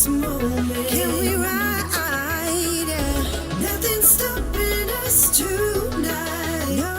moment. Can we ride? Nothing's stopping us tonight. No.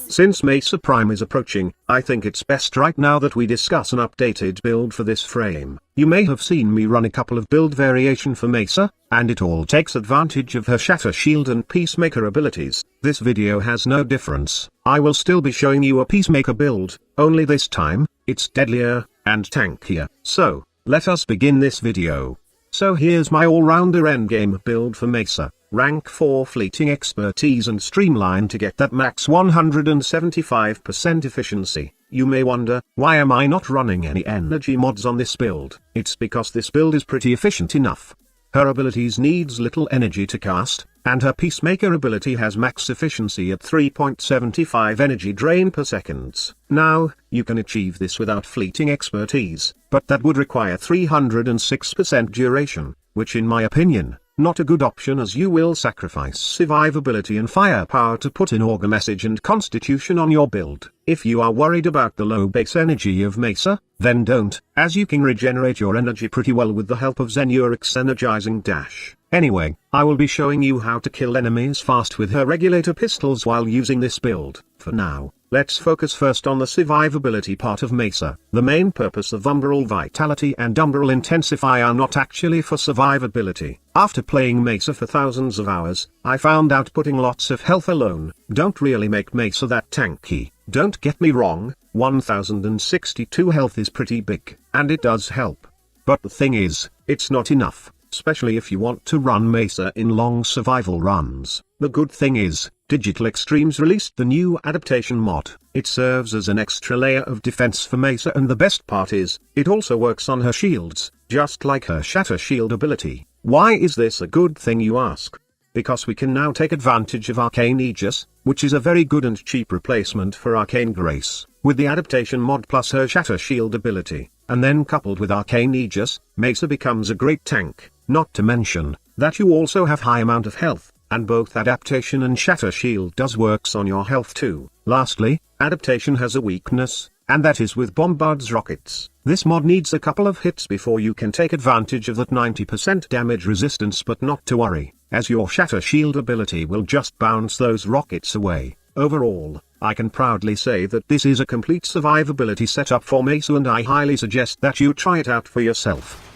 Since MESA Prime is approaching, I think it's best right now that we discuss an updated build for this frame. You may have seen me run a couple of build variation for MESA, and it all takes advantage of her Shatter Shield and Peacemaker abilities. This video has no difference. I will still be showing you a Peacemaker build, only this time, it's deadlier, and tankier. So, let us begin this video. So here's my all-rounder endgame build for MESA. Rank 4 fleeting expertise and streamline to get that max 175% efficiency. You may wonder, why am I not running any energy mods on this build? It's because this build is pretty efficient enough. Her abilities needs little energy to cast, and her Peacemaker ability has max efficiency at 3.75 energy drain per seconds. Now, you can achieve this without fleeting expertise, but that would require 306% duration, which in my opinion, not a good option, as you will sacrifice survivability and firepower to put in Augur Message and Constitution on your build. If you are worried about the low base energy of MESA, then don't, as you can regenerate your energy pretty well with the help of Zenuric's energizing dash. Anyway, I will be showing you how to kill enemies fast with her regulator pistols while using this build. For now, let's focus first on the survivability part of MESA. The main purpose of Umbral Vitality and Umbral Intensify are not actually for survivability. After playing MESA for thousands of hours, I found out putting lots of health alone don't really make MESA that tanky. Don't get me wrong, 1062 health is pretty big, and it does help. But the thing is, it's not enough, especially if you want to run MESA in long survival runs. The good thing is, Digital Extremes released the new adaptation mod. It serves as an extra layer of defense for MESA, and the best part is, it also works on her shields, just like her Shatter Shield ability. Why is this a good thing, you ask? Because we can now take advantage of Arcane Aegis, which is a very good and cheap replacement for Arcane Grace, with the adaptation mod plus her Shatter Shield ability, and then coupled with Arcane Aegis, MESA becomes a great tank. Not to mention, that you also have high amount of health, and both adaptation and Shatter Shield does works on your health too. Lastly, adaptation has a weakness, and that is with Bombard's rockets. This mod needs a couple of hits before you can take advantage of that 90% damage resistance, but not to worry, as your Shatter Shield ability will just bounce those rockets away. Overall, I can proudly say that this is a complete survivability setup for MESA, and I highly suggest that you try it out for yourself.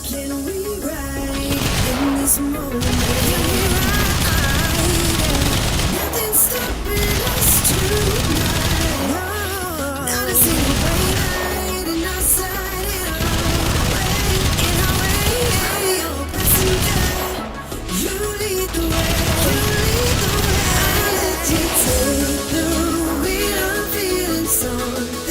Can we ride in this moment? Can we ride? Nothing's stopping us tonight. No. Not a single night in our side, in our way. Oh, passenger, you lead the way. You lead the way. I'll let you take the wheel. I'm feeling something.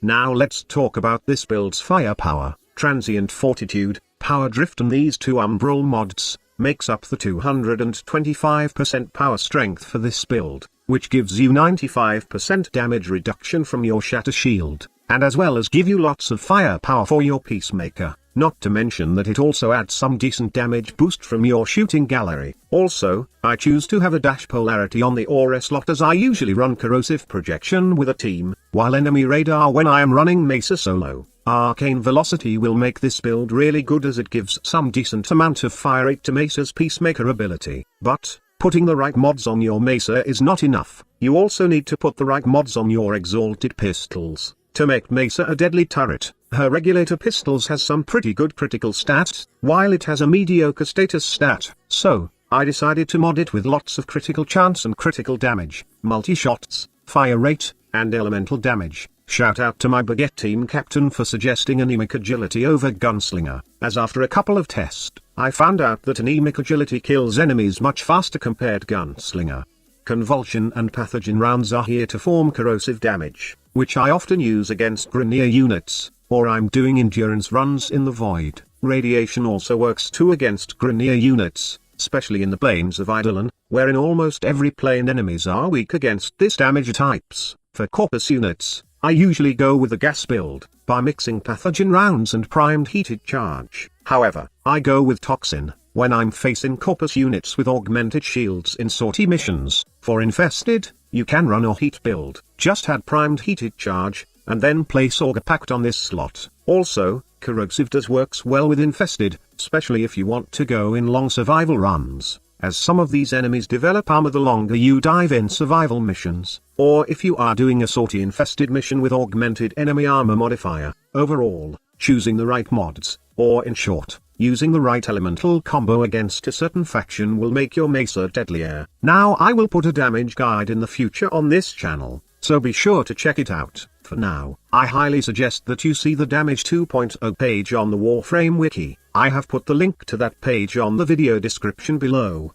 Now let's talk about this build's firepower. Transient Fortitude, Power Drift, and these two Umbral mods makes up the 225% power strength for this build, which gives you 95% damage reduction from your Shatter Shield, and as well as give you lots of firepower for your Peacemaker. Not to mention that it also adds some decent damage boost from your shooting gallery. Also, I choose to have a dash polarity on the Aura slot, as I usually run corrosive projection with a team, while enemy radar when I am running MESA solo. Arcane Velocity will make this build really good, as it gives some decent amount of fire rate to MESA's Peacemaker ability. But, putting the right mods on your MESA is not enough. You also need to put the right mods on your Exalted Pistols, to make MESA a deadly turret. Her Regulator Pistols has some pretty good critical stats, while it has a mediocre status stat. So, I decided to mod it with lots of critical chance and critical damage, multi-shots, fire rate, and elemental damage. Shout out to my Baguette team captain for suggesting anemic agility over gunslinger, as after a couple of tests, I found out that anemic agility kills enemies much faster compared gunslinger. Convulsion and pathogen rounds are here to form corrosive damage, which I often use against Grineer units, or I'm doing endurance runs in the void. Radiation also works too against Grineer units, especially in the planes of Eidolon, wherein almost every plane enemies are weak against this damage types. For Corpus units, I usually go with the gas build, by mixing pathogen rounds and primed heated charge. However, I go with toxin, when I'm facing Corpus units with augmented shields in sortie missions. For infested, you can run a heat build, just add primed heated charge, and then place Augur Pact on this slot. Also, corrosive does works well with infested, especially if you want to go in long survival runs, as some of these enemies develop armor the longer you dive in survival missions, or if you are doing a sortie infested mission with augmented enemy armor modifier. Overall, choosing the right mods, or in short, using the right elemental combo against a certain faction will make your MESA deadlier. Now I will put a damage guide in the future on this channel, so be sure to check it out. For now, I highly suggest that you see the Damage 2.0 page on the Warframe wiki. I have put the link to that page on the video description below.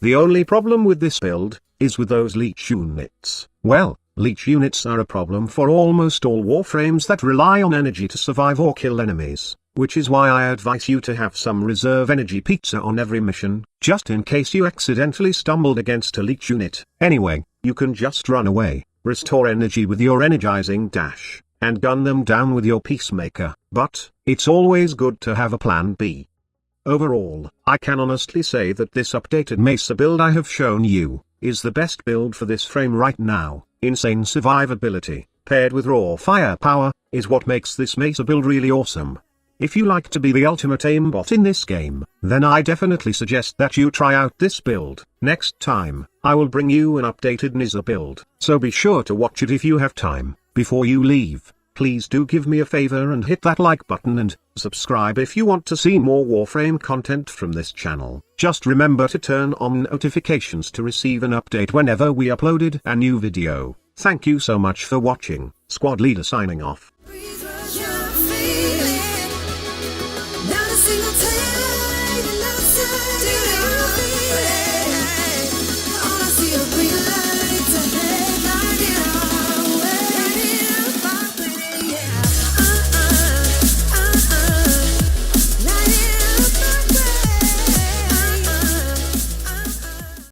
The only problem with this build is with those leech units. Well, leech units are a problem for almost all Warframes that rely on energy to survive or kill enemies, which is why I advise you to have some reserve energy pizza on every mission, just in case you accidentally stumbled against a leech unit. Anyway, you can just run away, restore energy with your energizing dash, and gun them down with your peacemaker. But it's always good to have a plan B. Overall, I can honestly say that this updated MESA build I have shown you is the best build for this frame right now. Insane survivability, paired with raw firepower, is what makes this MESA build really awesome. If you like to be the ultimate aimbot in this game, then I definitely suggest that you try out this build. Next time, I will bring you an updated MESA build, so be sure to watch it if you have time. Before you leave, please do give me a favor and hit that like button and subscribe if you want to see more Warframe content from this channel. Just remember to turn on notifications to receive an update whenever we uploaded a new video. Thank you so much for watching. Squad Leader signing off. Breeze was your feeling. Not a single time.